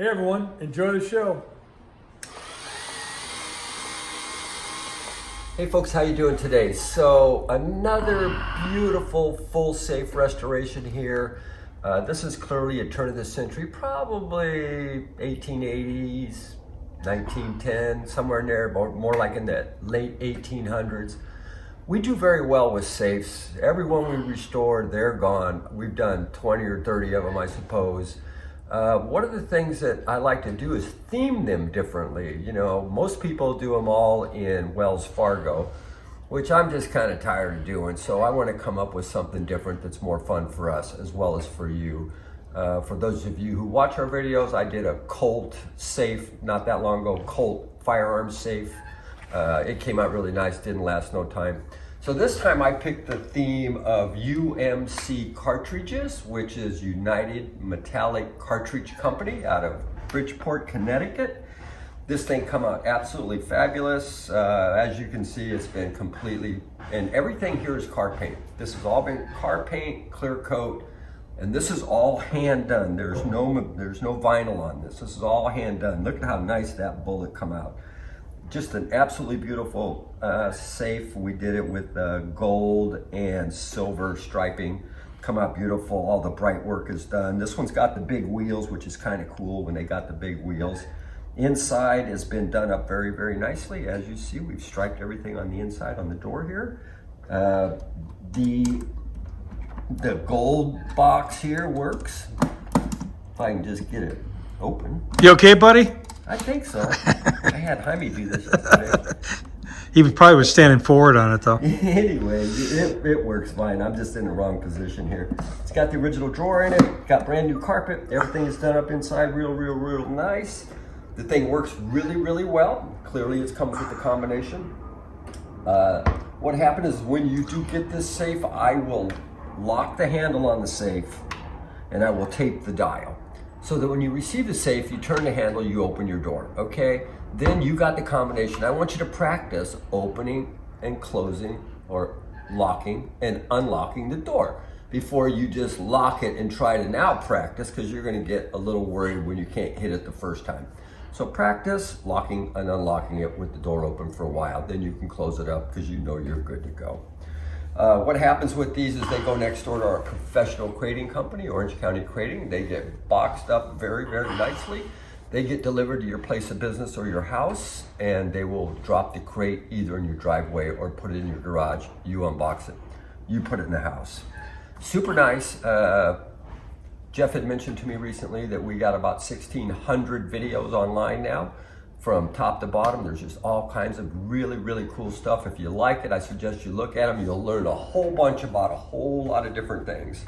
Hey everyone, enjoy the show. Hey folks, how you doing today? So another beautiful full safe restoration here. This is clearly a turn of the century, probably 1880s, 1910, somewhere in there, more like in the late 1800s. We do very well with safes. Every one we restore, they're gone. We've done 20 or 30 of them, I suppose. One of the things that I like to do is theme them differently. You know, most people do them all in Wells Fargo, which I'm just kind of tired of doing. So I want to come up with something different that's more fun for us as well as for you. For those of you who watch our videos, I did a Colt safe not that long ago, Colt firearm safe. It came out really nice, didn't last no time. So this time I picked the theme of U.M.C cartridges, which is United Metallic Cartridge Company out of Bridgeport, Connecticut. This thing come out absolutely fabulous. As you can see, it's been completely, and everything here is car paint. This has all been car paint, clear coat, and this is all hand done. There's no vinyl on this. This is all hand done. Look at how nice that bullet come out. Just an absolutely beautiful safe. We did it with gold and silver striping. Come out beautiful. All the bright work is done. This one's got the big wheels, which is kind of cool when they got the big wheels. Inside has been done up very, very nicely. As you see, we've striped everything on the inside on the door here. The gold box here works. If I can just get it open. You okay, buddy? I think so. I had Jaime do this yesterday. He probably was standing forward on it though. Anyway, it works fine. I'm just in the wrong position here. It's got the original drawer in it, got brand new carpet. Everything is done up inside real nice. The thing works really, really well. Clearly it's comes with the combination. What happened is when you do get this safe, I will lock the handle on the safe and I will tape the dial. So that when you receive the safe, you turn the handle, you open your door, okay? Then you got the combination. I want you to practice opening and closing or locking and unlocking the door before you just lock it and try to now practice, because you're gonna get a little worried when you can't hit it the first time. So practice locking and unlocking it with the door open for a while. Then you can close it up because you know you're good to go. What happens with these is they go next door to our professional crating company, Orange County Crating. They get boxed up very, very nicely. They get delivered to your place of business or your house, and they will drop the crate either in your driveway or put it in your garage. You unbox it. You put it in the house. Super nice. Jeff had mentioned to me recently that we got about 1,600 videos online now. From top to bottom, there's just all kinds of really, really cool stuff. If you like it, I suggest you look at them. You'll learn a whole bunch about a whole lot of different things.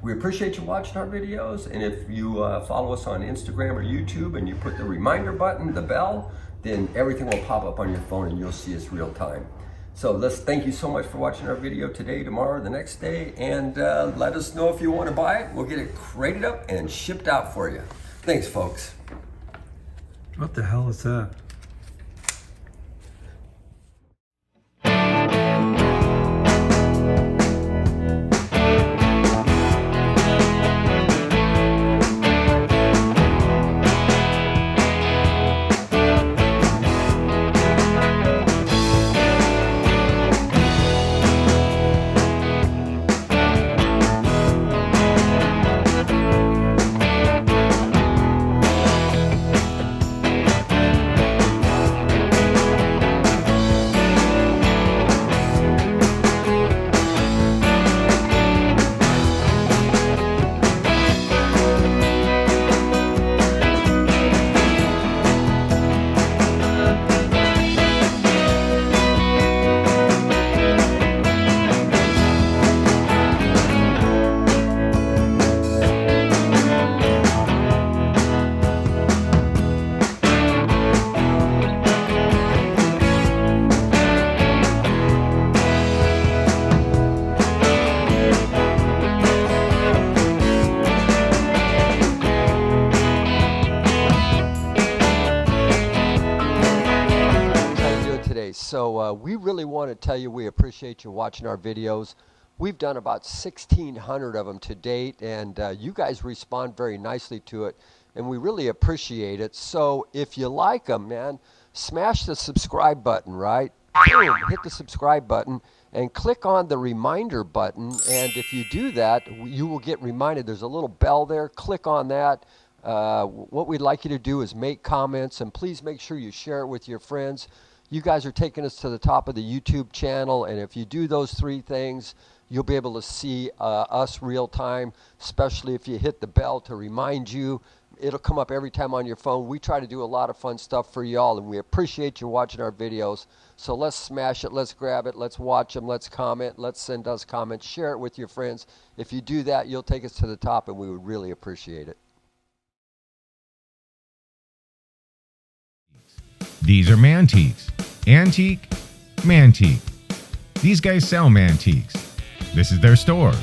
We appreciate you watching our videos. And if you follow us on Instagram or YouTube and you put the reminder button, the bell, then everything will pop up on your phone and you'll see us real time. So let's thank you so much for watching our video today, tomorrow, the next day. And let us know if you want to buy it. We'll get it crated up and shipped out for you. Thanks, folks. What the hell is that? So we really want to tell you we appreciate you watching our videos. We've done about 1,600 of them to date, and you guys respond very nicely to it, and we really appreciate it. So if you like them, man, smash the subscribe button, right? Boom, hit the subscribe button and click on the reminder button, and if you do that, you will get reminded. There's a little bell there. Click on that. What we'd like you to do is make comments, and please make sure you share it with your friends. You guys are taking us to the top of the YouTube channel, and if you do those three things, you'll be able to see us real time, especially if you hit the bell to remind you. It'll come up every time on your phone. We try to do a lot of fun stuff for y'all, and we appreciate you watching our videos. So let's smash it, let's grab it, let's watch them, let's comment, let's send us comments, share it with your friends. If you do that, you'll take us to the top, and we would really appreciate it. These are Mantiques. Antique, Mantique. These guys sell Mantiques. This is their store.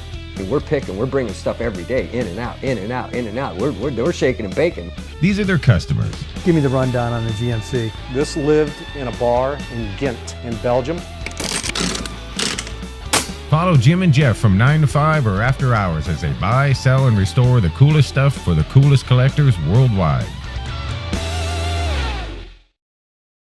We're bringing stuff every day, in and out, in and out, in and out. We're shaking and baking. These are their customers. Give me the rundown on the GMC. This lived in a bar in Ghent in Belgium. Follow Jim and Jeff from 9 to 5 or after hours as they buy, sell, and restore the coolest stuff for the coolest collectors worldwide.